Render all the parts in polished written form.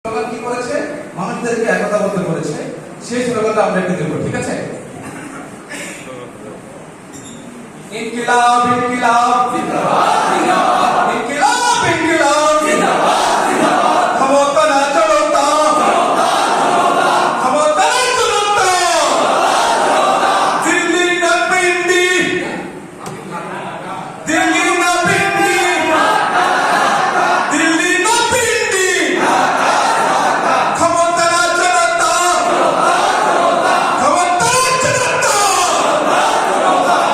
Slogan কি করেছে, মানুষদেরকে একতাবদ্ধ করেছে, সেই স্লোগানটা আমরা একটু দেবো, ঠিক আছে? ইনকিলাব ইনকিলাব জিন্দাবাদ জিন্দাবাদ, ইনকিলাব ইনকিলাব জিন্দাবাদ জিন্দাবাদ, ক্ষমতা না জনতা ক্ষমতা না জনতা, দিল্লি না পিন্ডি, দিল্লি না পিন্ডি, দিল্লি না পিন্ডি, ক্ষমতা না জনতা ক্ষমতা না জনতা,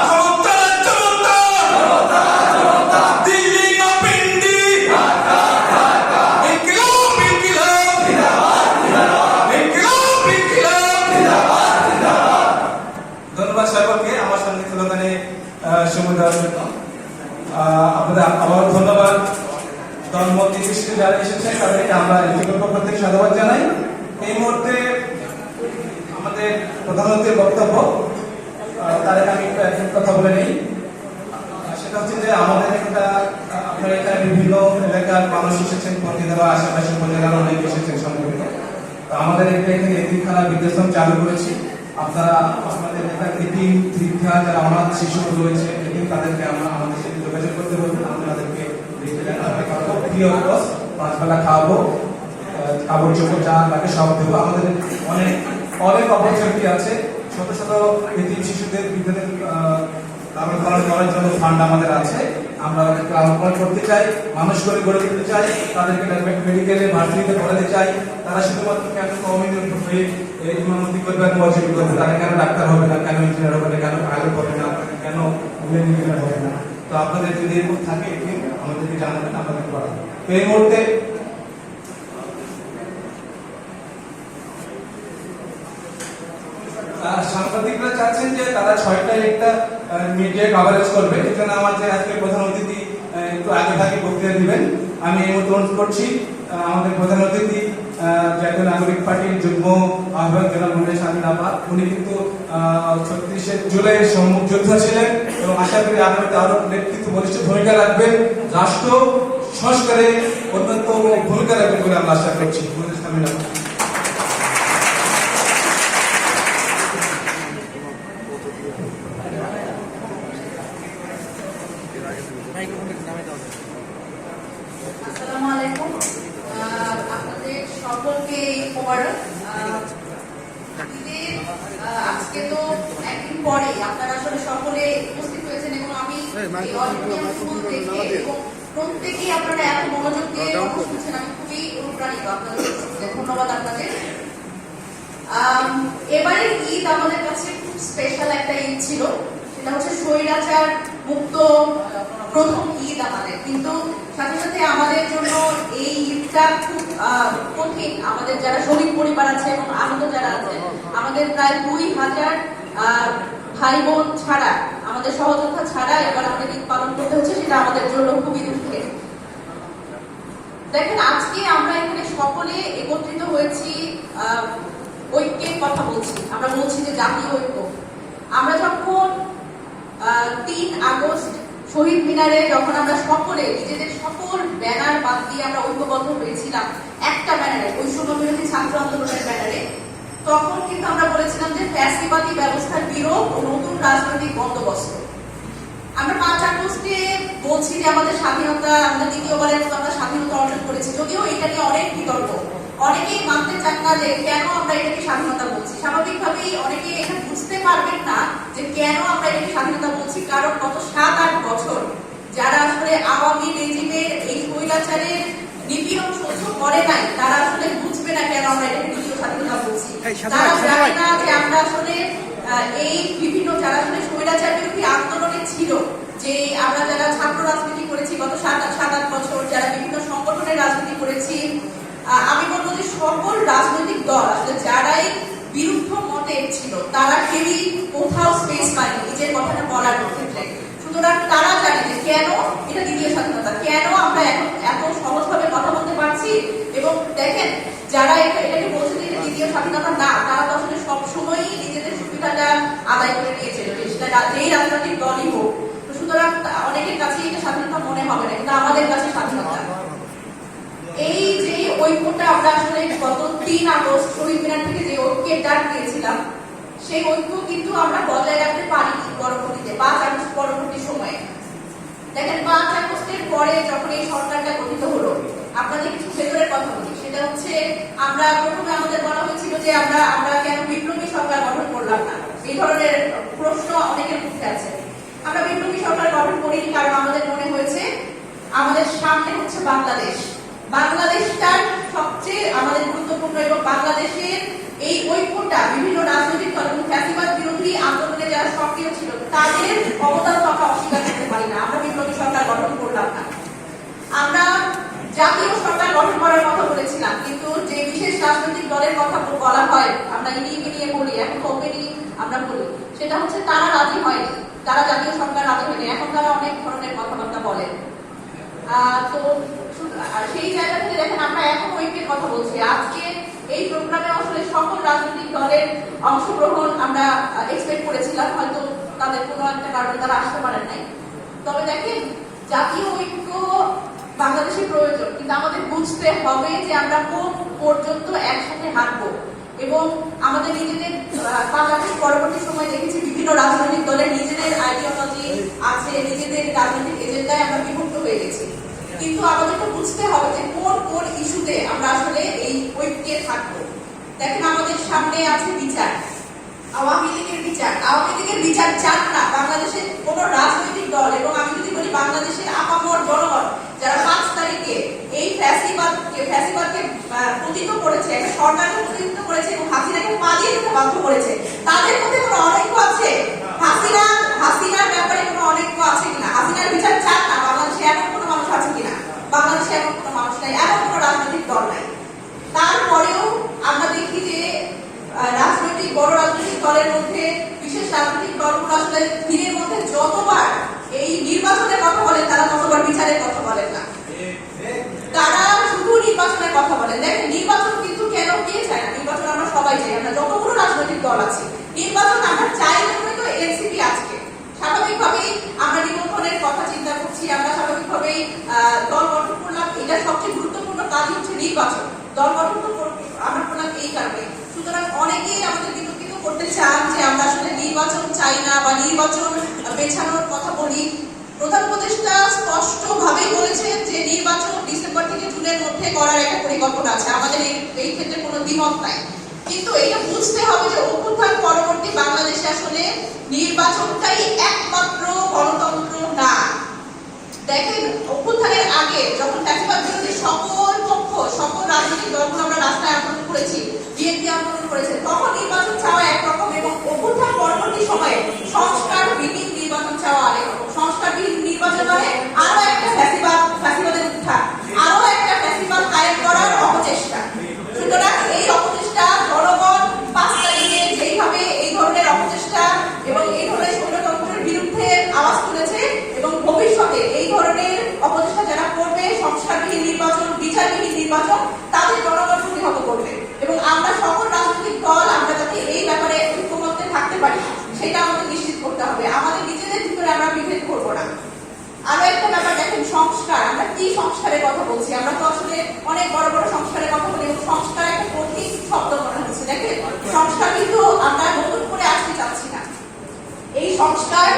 ক্ষমতা না জনতা, দিল্লি না পিন্ডি, ইনকিলাব ইনকিলাব ইনকিলাব ইনকিলাব। ধন্যবাদ সকলকে আমার সঙ্গে স্লোগানে সময় দেওয়ার জন্য। আপনাদের আবার ধন্যবাদ। দলমত নির্বিশেষে যারা এসেছেন তাদেরকে আমরা এনজিওর পক্ষ থেকে সাধুবাদ জানাই। এই মুহূর্তে আমাদের প্রধানমন্ত্রীর বক্তব্য, তার আগে আমি একটু কথা বলে নিই। সেটা হচ্ছে যে আমাদের একটা আপনার এখানে বিভিন্ন এলাকার মানুষ এসেছেন, পন্ডিতেরা আশেপাশে উপজেলার অনেক এসেছেন সম্পর্কে। তো আমাদের এখানে এতিমখানা বৃদ্ধাশ্রম চালু করেছি। আপনারা আপনাদের এলাকার এতিম বৃদ্ধা যারা অনাথ শিশু রয়েছে, তাদেরকে আমরা আমাদের সাথে যোগাযোগ করতে বলবেন। আমরা তাদেরকে ফ্রি অফ কস্ট 5 বেলা খাওয়াবো, কাপড় চোপড় যা লাগে সব দেবো। আমাদের অনেক অনেক অপরচুনিটি আছে। শত শত এতিম শিশুদের বৃদ্ধদের লালন পালন করার জন্য ফান্ড আমাদের আছে। আমরা তাদেরকে লালন পালন করতে চাই, মানুষ করে গড়ে তুলতে চাই, তাদেরকে মেডিকেলে ভার্সিটিতে পড়াতে চাই। তারা শুধুমাত্র কেন কমিউনিটি হয়ে ইমামতি করবে আর মসজিদ করবে, তারা কেন ডাক্তার হবে না, কেন ইঞ্জিনিয়ার হবে না, কেন পাইলট হবে না, কেন ইঞ্জিনিয়ার হবে না। তো আপনাদের যদি এরকম থাকে আমাদেরকে জানাবেন, আপনাদের পড়াবো। তো এই মুহূর্তে সাংবাদিকরা চাচ্ছেন যে তারা 6টায় একটা মিডিয়া কভারেজ করবে। এখানে আমার যে আজকে প্রধান অতিথি একটু আগে ভাগে বক্তৃতা দিবেন, আমি এই মুহূর্তে অনুরোধ করছি আমাদের প্রধান অতিথি জাতীয় নাগরিক পার্টির যুগ্ম আহ্বায়ক জনাব শামীম আপা। উনি কিন্তু 36 জুলাইয়ের সম্মুখ যোদ্ধা ছিলেন এবং আশা করি আগামীতে আরো নেতৃত্ব বলিষ্ঠ ভূমিকা রাখবেন, রাষ্ট্র সংস্কারে অন্যতম ভূমিকা রাখবেন বলে আমরা আশা করছি। শামীম আপা। আসসালামু আলাইকুম, আপনাদের সকলকে মোবারক। ঈদের আজকে তো একদিন পরে আপনারা আসলে সকলে উপস্থিত হয়েছেন এবং আমি এই অডিটোরিয়াম ফুল দেখে এবং প্রত্যেকেই আপনারা এত মনোযোগ দিয়ে কথা শুনছেন, আমি খুবই অনুপ্রাণিত। আপনাদের ধন্যবাদ আপনাদের। এবারের ঈদ আমাদের কাছে খুব স্পেশাল একটা ঈদ ছিল, সেটা হচ্ছে স্বৈরাচার মুক্ত প্রথম ঈদ আমাদের। কিন্তু সাথে সাথে আমাদের জন্য এই ঈদটা খুব কঠিন। আমাদের যারা শহীদ পরিবার আছে এবং আহত যারা আছে, আমাদের প্রায় 2000 ভাই বোন ছাড়া, আমাদের সহযোদ্ধা ছাড়া এবার আমাদের ঈদ পালন করতে হচ্ছে, সেটা আমাদের জন্য খুবই দুঃখের। দেখেন, আজকে আমরা এখানে সকলে একত্রিত হয়েছি, ঐক্যের কথা বলছি। আমরা বলছি যে জাতীয় ঐক্য। আমরা যখন 3 আগস্ট শহীদ মিনারে যখন আমরা সকলে নিজেদের সকল ব্যানার বাদ দিয়ে আমরা ঐক্যবদ্ধ হয়েছিলাম একটা ব্যানারে, বৈষম্য বিরোধী ছাত্র আন্দোলনের ব্যানারে, তখন কিন্তু আমরা বলেছিলাম যে ফ্যাসিবাদী ব্যবস্থার বিরোধ ও নতুন রাজনৈতিক বন্দোবস্ত। আমরা 5 আগস্টে বলছি যে আমাদের স্বাধীনতা, আমাদের দ্বিতীয়বারের মতো আমরা স্বাধীনতা অর্জন করেছি। যদিও এটা নিয়ে অনেক বিতর্ক, অনেকেই মানতে চান না যে কেন আমরা এটাকে স্বাধীনতা বলছি। স্বাভাবিকভাবেই অনেকে এটা বুঝতে পারবেন না যে কেন আমরা এটাকে স্বাধীনতা বলছি, কারণ গত 7-8 বছর যারা আসলে আওয়ামী রেজিমের এই স্বৈরাচারের নিপীড়ন সহ্য করে নাই, তারা আসলে বুঝবে না কেন আমরা এটাকে দ্বিতীয় স্বাধীনতা বলছি। তারা জানে না যে আমরা আসলে এই বিভিন্ন যারা আসলে স্বৈরাচার বিরোধী আন্দোলনে ছিল, যে আমরা যারা ছাত্র রাজনীতি করেছি গত 7-8 বছর, যারা বিভিন্ন সংগঠনের রাজনীতি করেছি, আমি বলবো যে সকল রাজনৈতিক দল আসলে যারাই বিরুদ্ধ মতের ছিল, তারা কেউই কোথাও স্পেস পায়নি নিজের কথাটা বলার ক্ষেত্রে। সুতরাং তারা জানে যে কেন এটা দ্বিতীয় স্বাধীনতা, কেন আমরা এখন এত সহজভাবে কথা বলতে পারছি। এবং দেখেন, যারা এটাকে বলছে যে দ্বিতীয় স্বাধীনতা না, তারা তো আসলে সবসময়ই নিজেদের সুবিধাটা আদায় করে নিয়েছিল, সেটা যেই রাজনৈতিক দলই হোক। সুতরাং অনেকের কাছে এটা স্বাধীনতা মনে হবে না, কিন্তু আমাদের কাছে স্বাধীনতা। এই যে ঐক্যটা আমরা আসলে গত 3 আগস্ট শহীদ মিনার থেকে যে ঐক্যের ডাক দিয়েছিলাম, সেই ঐক্য কিন্তু আমরা বজায় রাখতে পারিনি পরবর্তীতে 5 আগস্ট পরবর্তী সময়ে। দেখেন 5 আগস্টের পরে যখন এই সরকারটা গঠিত হলো, আপনাদের কিছু ভেতরের কথা বলি। সেটা হচ্ছে আমরা প্রথমে আমাদের বলা হয়েছিল যে আমরা কেন বিপ্লবী সরকার গঠন করলাম না, এই ধরনের প্রশ্ন অনেকের মুখে আছে। আমরা বিপ্লবী সরকার গঠন করিনি কারণ আমাদের মনে হয়েছে আমাদের সামনে হচ্ছে বাংলাদেশ, বাংলাদেশটার সবচেয়ে আমাদের গুরুত্বপূর্ণ, এবং বাংলাদেশের এই ঐক্যটা বিভিন্ন রাজনৈতিক দল এবং ফ্যাসিবাদ বিরোধী আন্দোলনে যারা সক্রিয় ছিল তাদের অবদান তো আমরা অস্বীকার করতে পারি না। আমরা বিপ্লবী সরকার গঠন করলাম না, আমরা জাতীয় সরকার গঠন করার কথা বলেছিলাম, কিন্তু যে বিশেষ রাজনৈতিক দলের কথা বলা হয়, আমরা নিয়ে বলি, এখন ওপেনলি আমরা বলি, সেটা হচ্ছে তারা রাজি হয়নি, তারা জাতীয় সরকার রাজি হয়নি, এখন তারা অনেক ধরনের কথাবার্তা বলেন। তো সেই জায়গা থেকে দেখেন আমরা এখন ঐক্যের কথা বলছি। আজকে এই প্রোগ্রামে আসলে সকল রাজনৈতিক দলের অংশগ্রহণ আমরা এক্সপেক্ট করেছিলাম, হয়তো তাদের কোনো একটা কারণে তারা আসতে পারেন নাই। তবে দেখেন জাতীয় ঐক্য বাংলাদেশের প্রয়োজন, কিন্তু আমাদের বুঝতে হবে যে আমরা কোন পর্যন্ত একসাথে হাঁটবো। এবং আমাদের নিজেদের 5 আগস্ট পরবর্তী সময় দেখেছি বিভিন্ন রাজনৈতিক দলের নিজেদের আইডিওলজি আছে, নিজেদের রাজনৈতিক এজেন্ডায় আমরা বিভক্ত হয়ে গেছি। কিন্তু আমাদেরকে বুঝতে হবে যে কোন ইস্যুতে আমরা আসলে এই ঐক্যে থাকবো। দেখেন আমাদের সামনে আছে বিচার, আওয়ামী লীগের বিচার। আওয়ামী লীগের বিচার চান না বাংলাদেশের কোন রাজনৈতিক দল, এবং আমি যদি বলি বাংলাদেশের আপামর জনগণ যারা 5 তারিখে এই ফ্যাসিবাদকে পতিত করেছে, একটা সরকারকে পতিত করেছে এবং হাসিনাকে পালিয়ে যেতে বাধ্য করেছে, তাদের মধ্যে কোনো অনৈক্য আছে? হাসিনার ব্যাপারে কোনো অনৈক্য আছে কিনা? হাসিনার বিচার চান না বাংলাদেশে এমন কোনো মানুষ আছে কিনা? বাংলাদেশে এমন কোনো মানুষ নাই, এমন কোনো রাজনৈতিক দল নাই। তারপরেও আমরা দেখি যে বড় রাজনৈতিক দলের মধ্যে বিশেষ রাজনৈতিক দলগুলো আসলে দিনের মধ্যে যতবার এই নির্বাচনের কথা বলেন, তারা ততবার বিচারের কথা বলেন না, তারা শুধু নির্বাচনের কথা বলেন। দেখেন নির্বাচন কিন্তু কেন কে চায় না? নির্বাচন আমরা সবাই চাই, আমরা যতগুলো রাজনৈতিক দল আছে নির্বাচন আমরা চাই জন্যই তো এনসিপি আজকে স্বাভাবিকভাবেই আমরা নিবন্ধনের কথা চিন্তা করছি, আমরা স্বাভাবিকভাবেই দল গঠন করলাম। এটা সবচেয়ে গুরুত্বপূর্ণ কাজ হচ্ছে নির্বাচন, দল গঠন তো আমরা করলাম এই কারণে। সুতরাং অনেকেই আমাদের বিতর্কিত করতে চান যে আমরা আসলে নির্বাচন চাই না বা নির্বাচন পেছানোর কথা বলি। প্রধান উপদেষ্টা স্পষ্টভাবেই বলেছেন যে নির্বাচন ডিসেম্বর থেকে জুনের মধ্যে করার একটা পরিকল্পনা আছে, আমাদের এই ক্ষেত্রে কোনো দ্বিমত নাই। কিন্তু এটা বুঝতে হবে যে অভ্যুত্থান পরবর্তী বাংলাদেশে আসলে নির্বাচনটাই একমাত্র গণতন্ত্র না। দেখেন অভ্যুত্থানের আগে যখন ফ্যাসিবাদ বিরোধী সকল রাজনৈতিক দলগুলো আমরা রাস্তায় আন্দোলন করেছি, বিএনপি আন্দোলন করেছে, তখন নির্বাচন চাওয়া একরকম, এবং অভ্যুত্থান পরবর্তী সময়ে সংস্কারবিহীন নির্বাচন চাওয়া আরেক রকম। সংস্কারবিহীন নির্বাচন মানে আরো একটা ফ্যাসিবাদের উত্থান, আরো একটা ফ্যাসিবাদ কায়েম করার অপচেষ্টা। সুতরাং এই অপচেষ্টা জনগণ 5 তারিখে যেইভাবে এই ধরনের অপচেষ্টা এবং এই ধরনের স্বৈরতন্ত্রের বিরুদ্ধে আওয়াজ তুলেছে, এবং ভবিষ্যতে এই ধরনের অপচেষ্টা যারা করবে, সংস্কারবিহীন নির্বাচন, বিচারবিহীন নির্বাচন, তাদের জনগণ প্রতিহত করবে। এবং আমরা সকল রাজনৈতিক দল আমরা যাতে এই ব্যাপারে ঐক্যমত্যে থাকতে পারি সেটা আমাদের নিশ্চিত করতে হবে। আমাদের নিজেদের ভিতরে আমরা বিভেদ করবো না। আরো একটা ব্যাপার দেখেন, সংস্কার। আমরা কি সংস্কারের কথা বলছি? আমরা তো আসলে অনেক বড় বড় সংস্কারের কথা বলি, এবং সংস্কার একটা কঠিন শব্দ মনে হচ্ছে। দেখেন সংস্কার কিন্তু আমরা নতুন করে আসতে চাচ্ছি না। এই সংস্কার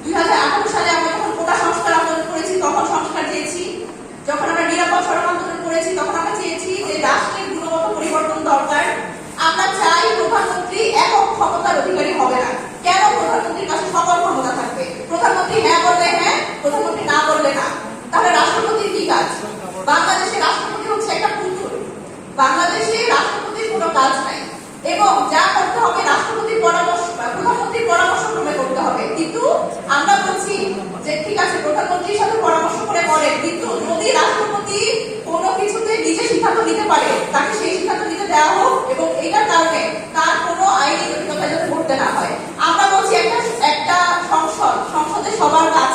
2018 সালে আমরা যখন কোটা সংস্কার আন্দোলন করেছি তখন সংস্কার চেয়েছি, যখন আমরা নিরাপদ সড়ক আন্দোলন করেছি তখন আমরা চেয়েছি যে রাষ্ট্রের গুণগত পরিবর্তন দরকার। আমরা চাই প্রধানমন্ত্রী একক ক্ষমতার অধিকারী হবে না। কেন প্রধানমন্ত্রীর কাছে সকল ক্ষমতা থাকবে? প্রধানমন্ত্রী হ্যাঁ বললে হ্যাঁ, প্রধানমন্ত্রী না বললে না। তাহলে রাষ্ট্রপতির কি কাজ? বাংলাদেশে রাষ্ট্রপতি হচ্ছে একটা পুতুল, বাংলাদেশে রাষ্ট্রপতির কোনো কাজ নাই, এবং যা করতে হবে রাষ্ট্রপতির পরামর্শ, প্রধানমন্ত্রীর পরামর্শ ক্রমে করতে হবে। কিন্তু আমরা বলছি যে ঠিক আছে প্রধানমন্ত্রীর সাথে পরামর্শ করে করেন, কিন্তু যদি রাষ্ট্রপতি কোনো কিছুতে নিজে সিদ্ধান্ত নিতে পারে তাকে সেই সিদ্ধান্ত নিতে দেওয়া হোক, এবং এইটার কারণে তার কোনো আইনি জটিলতা যাতে ঘটতে না হয়। আমরা বলছি একটা সংসদে সবার কাজ